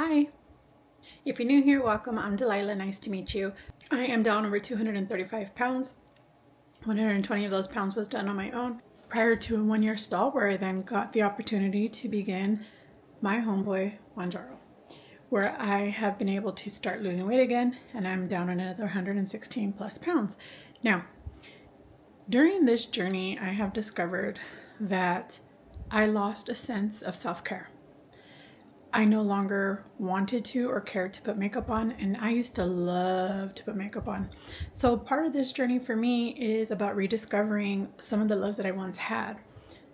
Hi. If you're new here, welcome. I'm Delilah. Nice to meet you. I am down over 235 pounds. 120 of those pounds was done on my own prior to a 1-year stall where I then got the opportunity to begin my homeboy Mounjaro, where I have been able to start losing weight again, and I'm down another 116 plus pounds. Now, during this journey, I have discovered that I lost a sense of self-care. I no longer wanted to or cared to put makeup on, and I used to love to put makeup on. So part of this journey for me is about rediscovering some of the loves that I once had.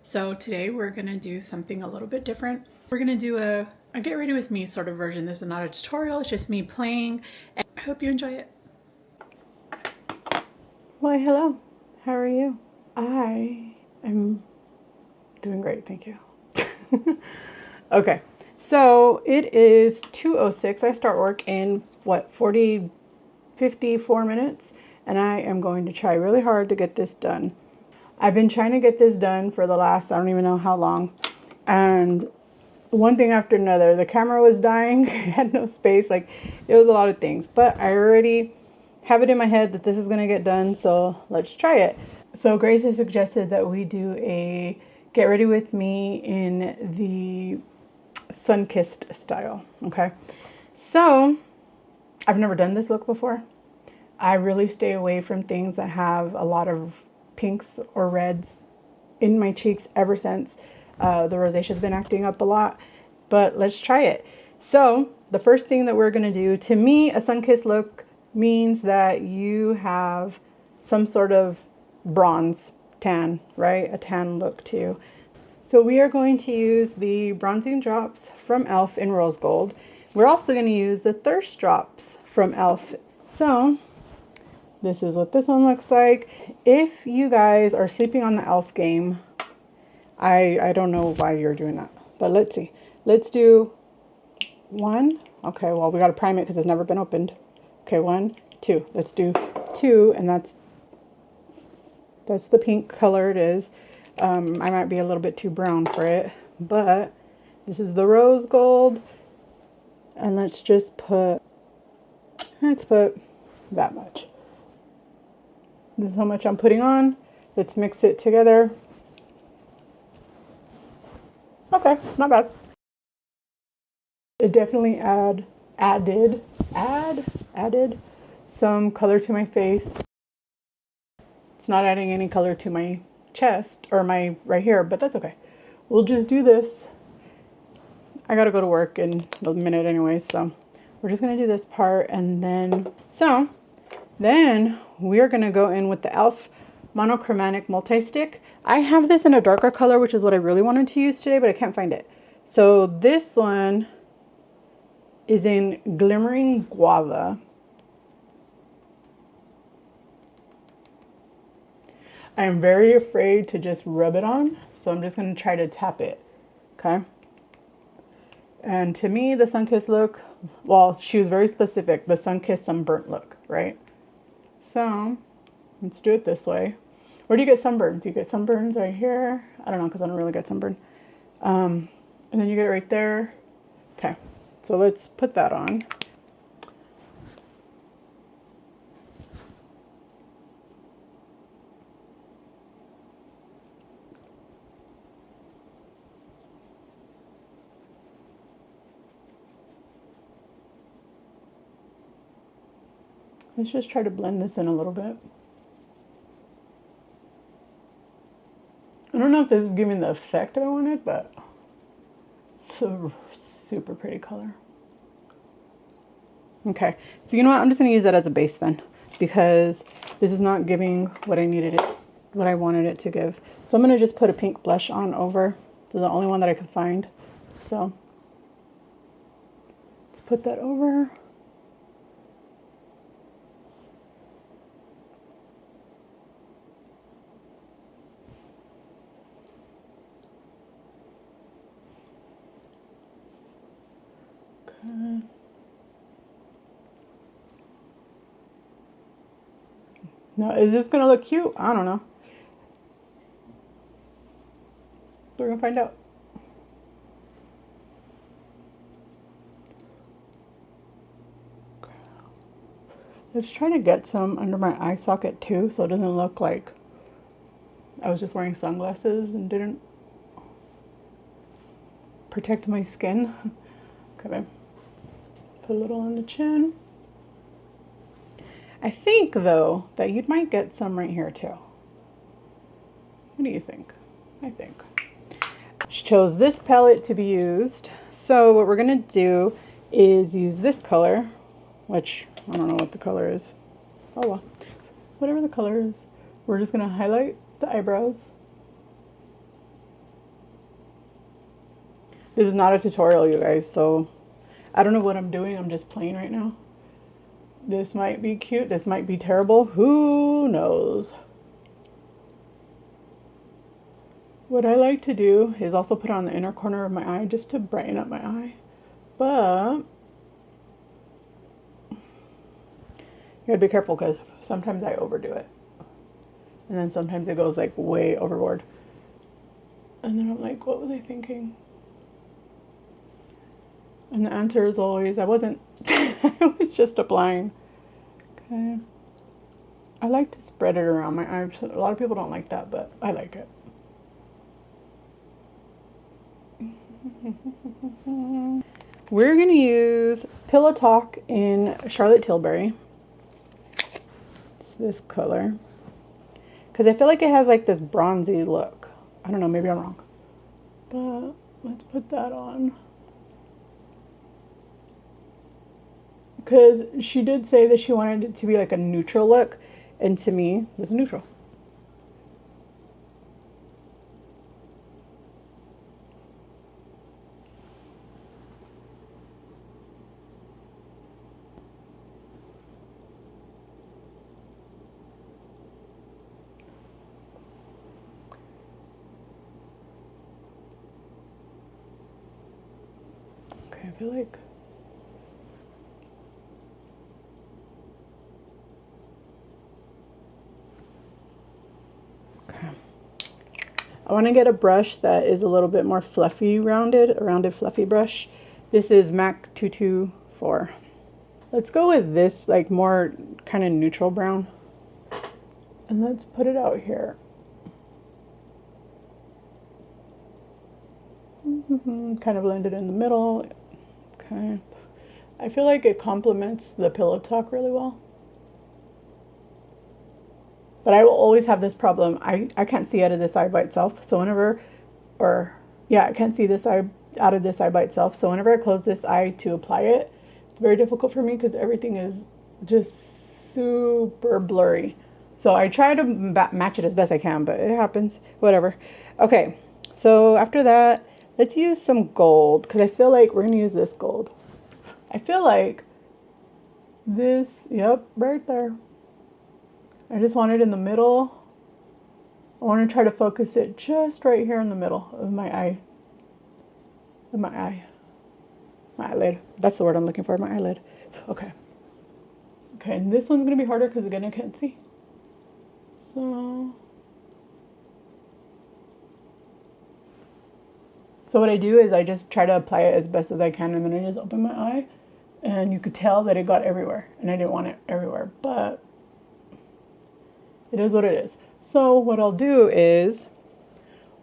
So today we're gonna do something a little bit different. We're gonna do a get ready with me sort of version. This is not a tutorial, it's just me playing. And I hope you enjoy it. Why, hello, how are you? I am doing great, thank you. Okay. So it is 2:06. I start work in 54 minutes, and I am going to try really hard to get this done. I've been trying to get this done for the last, I don't even know how long. And one thing after another, the camera was dying. I had no space. Like, it was a lot of things, but I already have it in my head that this is going to get done. So let's try it. So Grace has suggested that we do a get ready with me in the sun-kissed style. Okay, so I've never done this look before. I really stay away from things that have a lot of pinks or reds in my cheeks ever since the rosacea has been acting up a lot, but let's try it. So the first thing that we're going to do, to me, a sun-kissed look means that you have some sort of bronze tan, right? A tan look too. So we are going to use the bronzing drops from e.l.f. in rose gold. We're also going to use the thirst drops from e.l.f. So this is what this one looks like. If you guys are sleeping on the e.l.f. game, I don't know why you're doing that, but let's see. Let's do one. Okay, well, we got to prime it because it's never been opened. Okay, 1, 2. Let's do 2, and that's the pink color it is. I might be a little bit too brown for it, but this is the rose gold, and let's put that much. This is how much I'm putting on. Let's mix it together. Okay, not bad. It definitely added some color to my face. It's not adding any color to my chest or my right here, but that's okay. We'll just do this. I gotta go to work in a minute anyway, so we're just gonna do this part, and then we're gonna go in with the e.l.f. monochromatic multi-stick. I have this in a darker color, which is what I really wanted to use today, but I can't find it. So this one is in glimmering guava. I am very afraid to just rub it on, so I'm just going to try to tap it, okay? And to me, the sun-kissed look, well, she was very specific, the sun-kissed sunburnt look, right? So let's do it this way. Where do you get sunburns? You get sunburns right here. I don't know, because I don't really get sunburn. And then you get it right there. Okay, so let's put that on. Let's just try to blend this in a little bit. I don't know if this is giving the effect that I wanted, but it's a super pretty color. Okay, so you know what? I'm just going to use that as a base then, because this is not giving what I wanted it to give. So I'm going to just put a pink blush on over. This is the only one that I could find. So let's put that over. Okay. Now, is this going to look cute? I don't know. We're going to find out. Let's try to get some under my eye socket too, so it doesn't look like I was just wearing sunglasses and didn't protect my skin. Okay, put a little on the chin. I think though that you might get some right here too. What do you think? I think. She chose this palette to be used. So what we're gonna do is use this color, which I don't know what the color is. Oh well, whatever the color is. We're just gonna highlight the eyebrows. This is not a tutorial, you guys, so I don't know what I'm doing. I'm just playing right now. This might be cute. This might be terrible. Who knows? What I like to do is also put on the inner corner of my eye just to brighten up my eye. But you gotta be careful because sometimes I overdo it. And then sometimes it goes like way overboard. And then I'm like, what was I thinking? And the answer is always, I wasn't. I was just applying. Okay. I like to spread it around my arms. A lot of people don't like that, but I like it. We're going to use Pillow Talk in Charlotte Tilbury. It's this color. Because I feel like it has like this bronzy look. I don't know, maybe I'm wrong. But let's put that on. Because she did say that she wanted it to be like a neutral look. And to me, it's neutral. Okay, I feel like I want to get a brush that is a little bit more fluffy, a rounded fluffy brush. This is MAC 224. Let's go with this like more kind of neutral brown. And let's put it out here. Kind of blend it in the middle. Okay. I feel like it complements the Pillow Talk really well. But I will always have this problem. I can't see out of this eye by itself. So whenever, I can't see this eye out of this eye by itself. So whenever I close this eye to apply it, it's very difficult for me because everything is just super blurry. So I try to match it as best I can, but it happens. Whatever. Okay, so after that, let's use some gold because I feel like we're going to use this gold. I feel like this, yep, right there. I just want it in the middle. I want to try to focus it just right here in the middle of my eye. My eyelid. That's the word I'm looking for, my eyelid. Okay. Okay, and this one's going to be harder because again, I can't see. So what I do is I just try to apply it as best as I can and then I just open my eye and you could tell that it got everywhere and I didn't want it everywhere, but it is what it is. So what I'll do is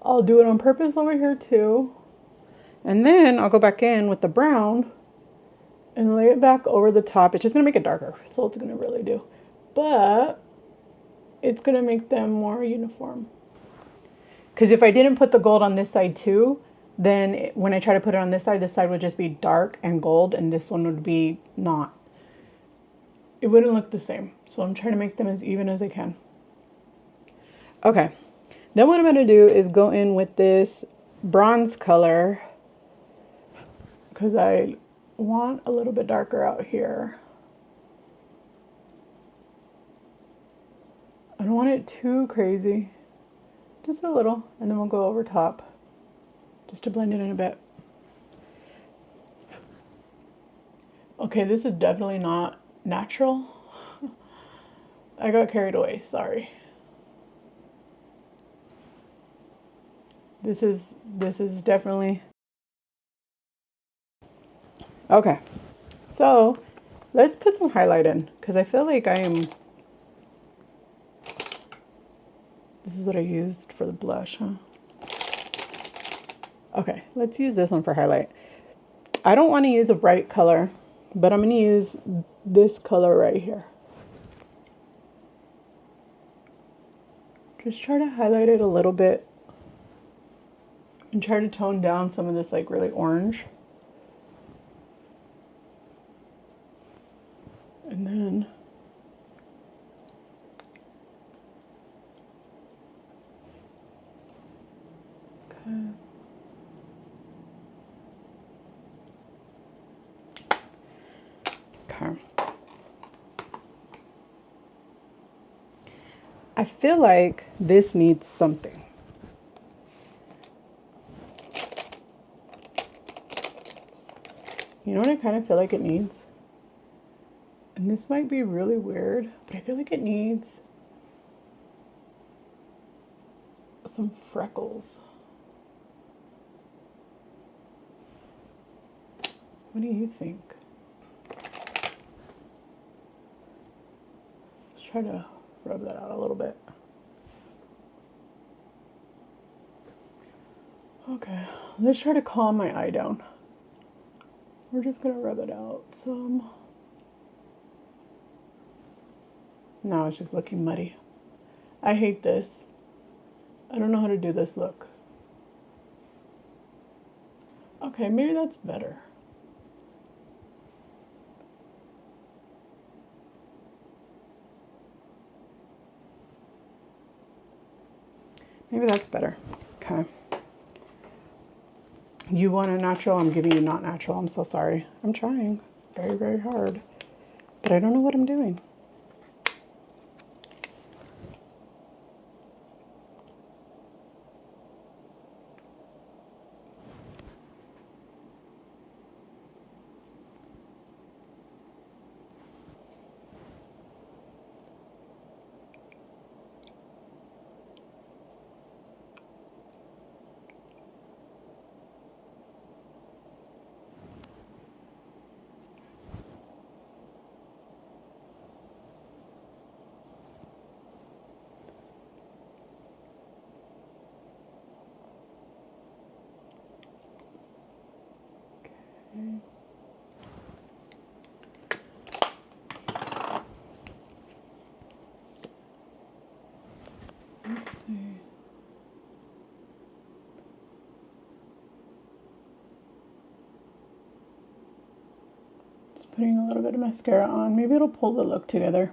I'll do it on purpose over here too. And then I'll go back in with the brown and lay it back over the top. It's just gonna make it darker. That's all it's gonna really do. But it's gonna make them more uniform. Because if I didn't put the gold on this side too, then when I try to put it on this side would just be dark and gold and this one would be not. It wouldn't look the same. So I'm trying to make them as even as I can. Okay, then what I'm going to do is go in with this bronze color because I want a little bit darker out here. I don't want it too crazy, just a little, and then we'll go over top just to blend it in a bit. Okay, this is definitely not natural. I got carried away, sorry. This is definitely okay. So Let's put some highlight in, because I feel like this is what I used for the blush, huh? Okay, let's use this one for highlight. I don't want to use a bright color, but I'm going to use this color right here. Just try to highlight it a little bit and try to tone down some of this like really orange. And then okay. I feel like this needs something. You know what I kind of feel like it needs? And this might be really weird, but I feel like it needs some freckles. What do you think? Let's try to rub that out a little bit. Okay, let's try to calm my eye down. We're just gonna rub it out some. Now it's just looking muddy. I hate this. I don't know how to do this look. Okay, maybe that's better. Maybe that's better. Okay. You want a natural? I'm giving you not natural. I'm so sorry. I'm trying very, very hard, but I don't know what I'm doing. Okay. Let's see. Just putting a little bit of mascara on. Maybe it'll pull the look together,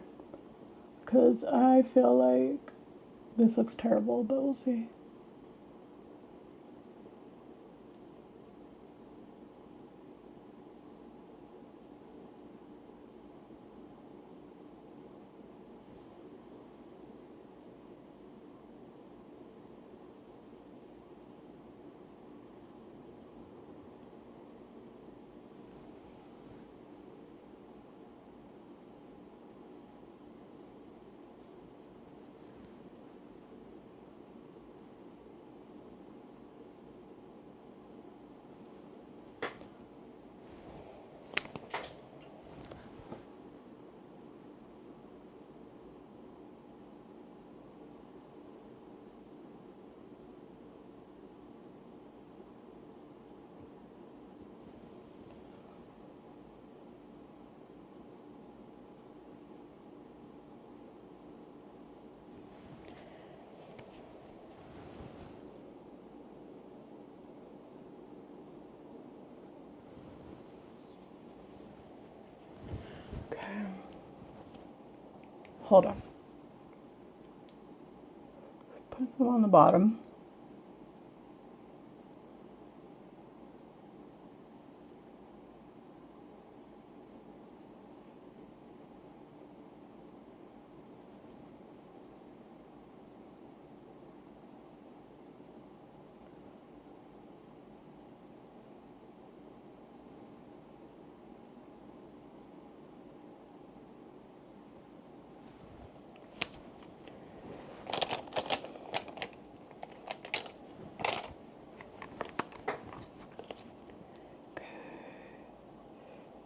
because I feel like this looks terrible, but we'll see. Okay. Hold on. Put some on the bottom.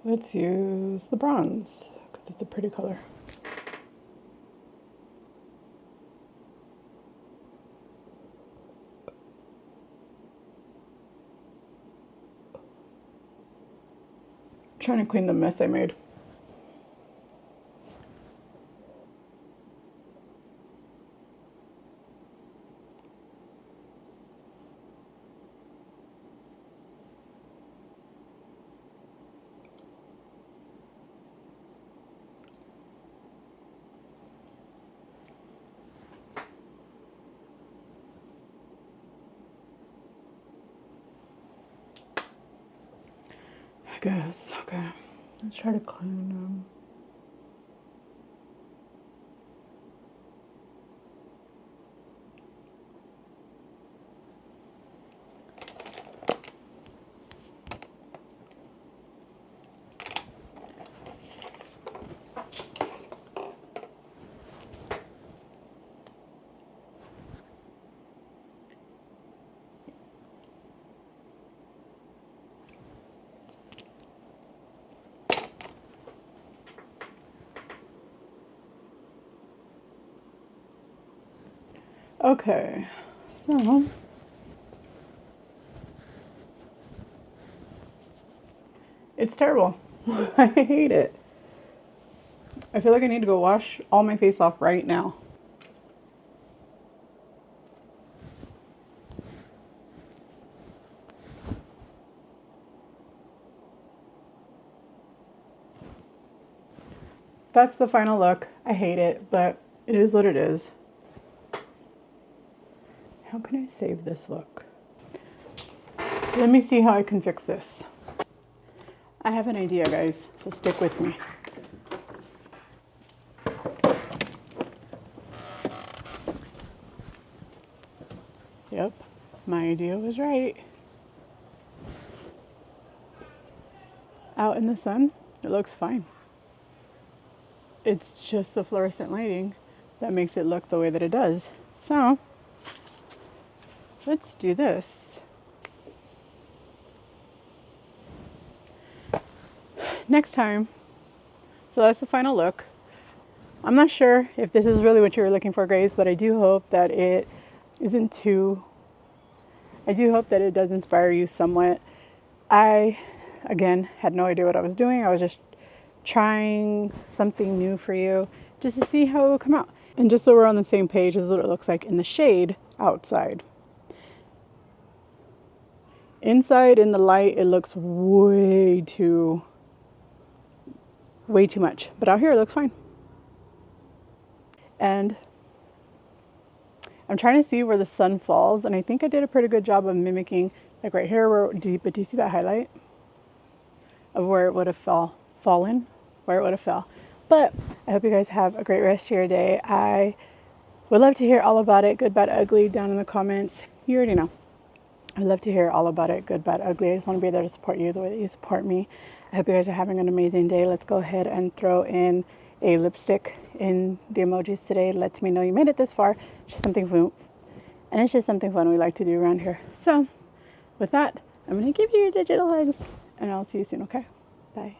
Let's use the bronze because it's a pretty color. Trying to clean the mess I made. I guess. Okay. Let's try to clean them. Okay, so it's terrible. I hate it. I feel like I need to go wash all my face off right now. That's the final look. I hate it, but it is what it is. How can I save this look? Let me see how I can fix this. I have an idea, guys, so stick with me. Yep, my idea was right. Out in the sun, it looks fine. It's just the fluorescent lighting that makes it look the way that it does. So, let's do this. Next time. So that's the final look. I'm not sure if this is really what you were looking for, guys, but I do hope that it isn't too... I do hope that it does inspire you somewhat. I, again, had no idea what I was doing. I was just trying something new for you just to see how it would come out. And just so we're on the same page, this is what it looks like in the shade outside. Inside in the light, it looks way too much. But out here, it looks fine. And I'm trying to see where the sun falls. And I think I did a pretty good job of mimicking, like right here, but do you see that highlight? Of where it would have fallen, where it would have fell. But I hope you guys have a great rest of your day. I would love to hear all about it, good, bad, ugly, down in the comments. You already know. I'd love to hear all about it, good, bad, ugly. I just want to be there to support you the way that you support me. I hope you guys are having an amazing day. Let's go ahead and throw in a lipstick in the emojis today. It lets me know you made it this far. It's just something fun. And it's just something fun we like to do around here. So with that, I'm going to give you your digital hugs and I'll see you soon, okay? Bye.